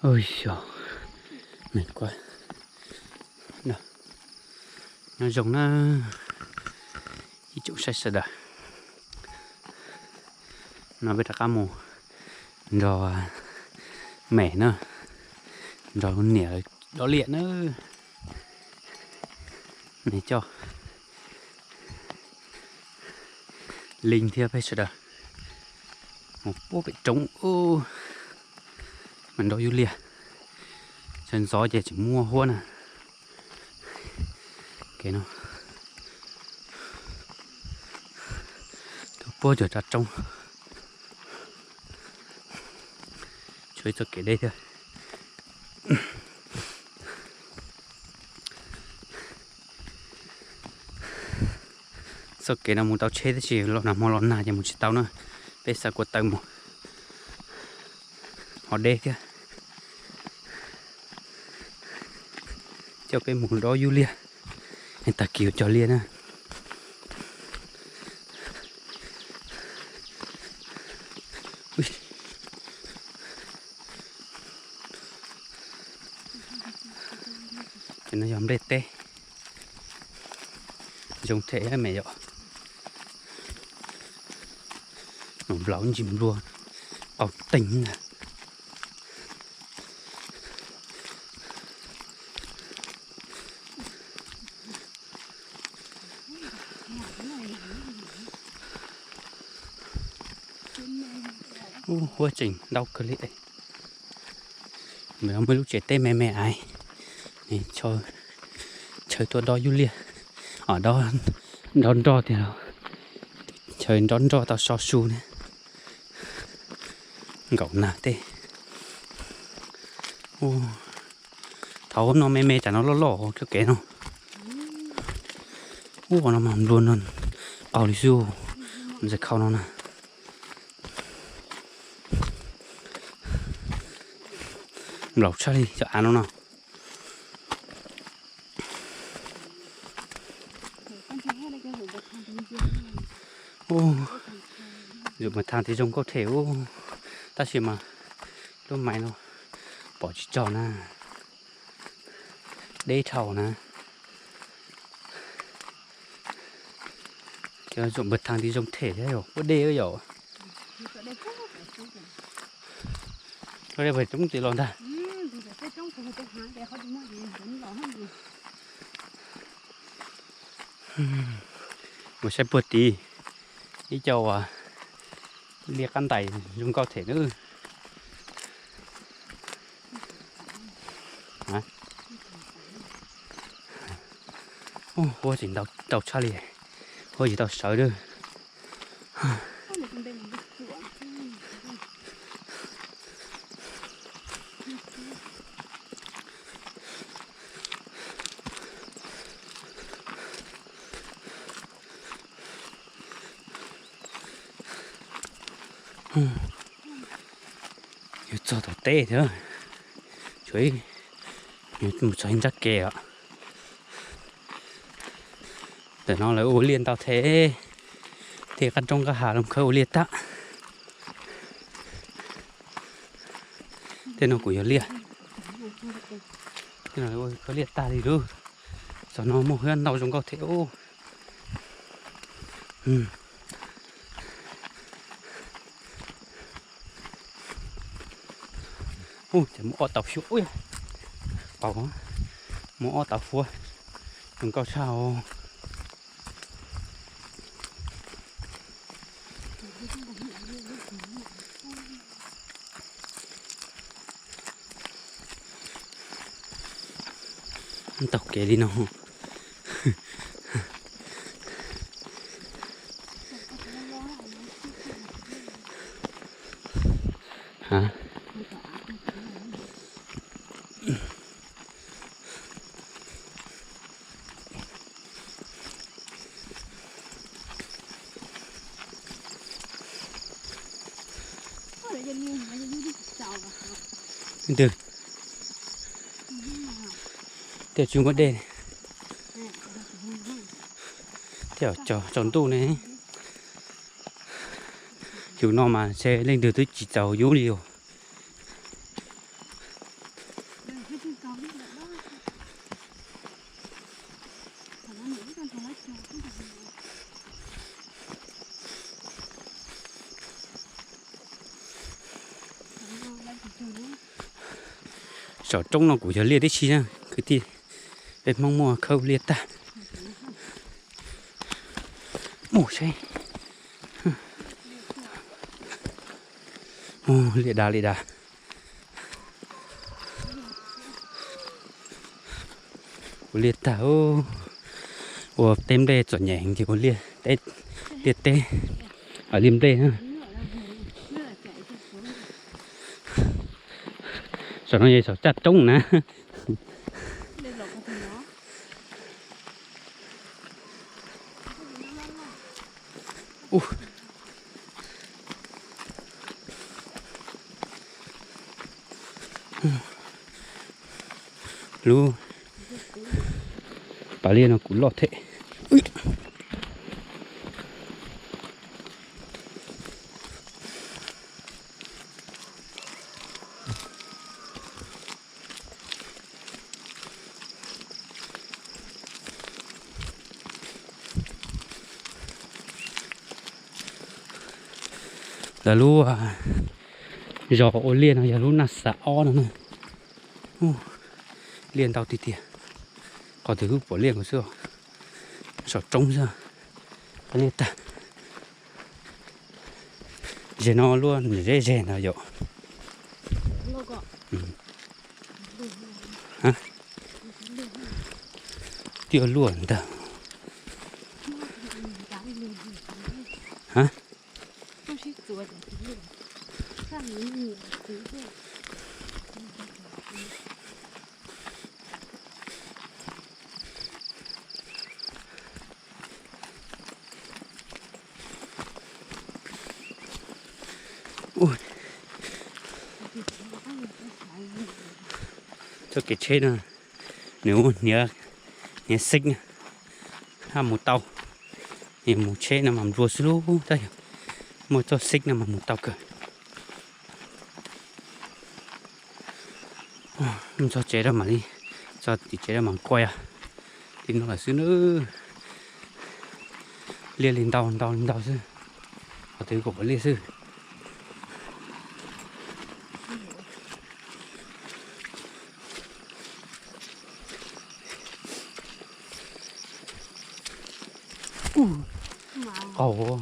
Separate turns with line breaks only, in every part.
Ôi trời, mệt quá. Nào, nó giống cái chỗ sai sờ đã. Nó biết là cá mù, rồi mẻ nữa, rồi con nẻ đó liện nữa. Này cho linh thiệp hay sờ đã. Một bố bị trống ô, mình đó Julia. Chân gió giờ chỉ mua hoa nè. Cái nó bố giờ đặt trong chơi cho cái đây thôi. Sau cái nào muốn tao chơi thì chỉ lo nằm lo nà cho một chiếc tao nữa. Bây giờ của tao một họ đê kia cho cái mùng đó Julia người ta kêu cho liền á. Nó giống đê tê giống thế hay mẹ ạ. Nó lỏng chìm luôn ọc tỉnh nè. Quá trình đau cơ lệ mình mới lúc trẻ tê mẹ mẹ ai thì cho trời tôi đó Julia ở đó đón rò thì nào trời đón rò tao so su nè gậu nà tê thấu nó mê mê chả nó lỏ cái kẻ nó nó mầm luôn luôn bảo lý du mình sẽ khâu nó nè. Lọc ra đi cho ăn nó nào. Dù mà thằng thì giống có thể ta chỉ mà lúc mày nó bỏ chỉ trò nè đê thầu nè cho dùng bật thằng thì giống thể thế rồi có đê rồi rồi đây phải chúng chỉ lon ta một xe bớt đi đi châu liệt ăn tay dùng có thể nữa hả? Ôi chỉ đau cha liền ôi chỉ đau sợ nữa. Yêu cho tao tê nữa chuối một số hình chắc kè để nó lại ô liên tao thế thì căn trong cái hà làm khâu liệt ta thế nó cũng yêu liệt thế là ôi có liệt ta thì được cho nó một hơn đâu trong có thể ô chỉ mua tàu phiếu ui bảo mua tàu phua đừng có sao tàu kể đi nào hả từ theo chúng có đèn theo tròn tu này chúng nó mà xe lên được tới chỉ tàu yếu đi rồi sợ trông nó cũng giờ liệt đấy chi nha cái gì để mong mùa khâu liệt ta mù xe liệt đà liệt ta tem đây chọn nhẹ thì có liệt tê ở liềm tê ha sợ nó vậy sợ chặt trống nè lu bà liên nó cũng lọt thế là lu giò ô liên là lu nát xả o nữa liên tao tịt còn thứ của liên của xưa sợ trống ra cái liên ta dễ nó luôn dễ nào vậy hả tiêu luôn ta hả ui cho cái trên này nếu nhớ xinh ha một tàu thì một trên là làm rùa sưu đây một cho xinh là một tàu cơ cho chế ra mà đi cho thì chế ra mà quay à thì nó là xứ nữa lên tàu sư có thứ của liên sư ồ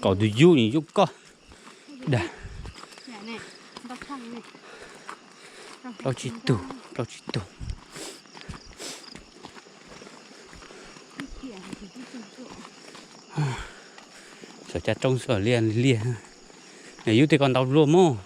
có từ du thì giúp có đây đâu chỉ tủ sợ cha trông sợ liền này yêu thì còn tàu rùa mô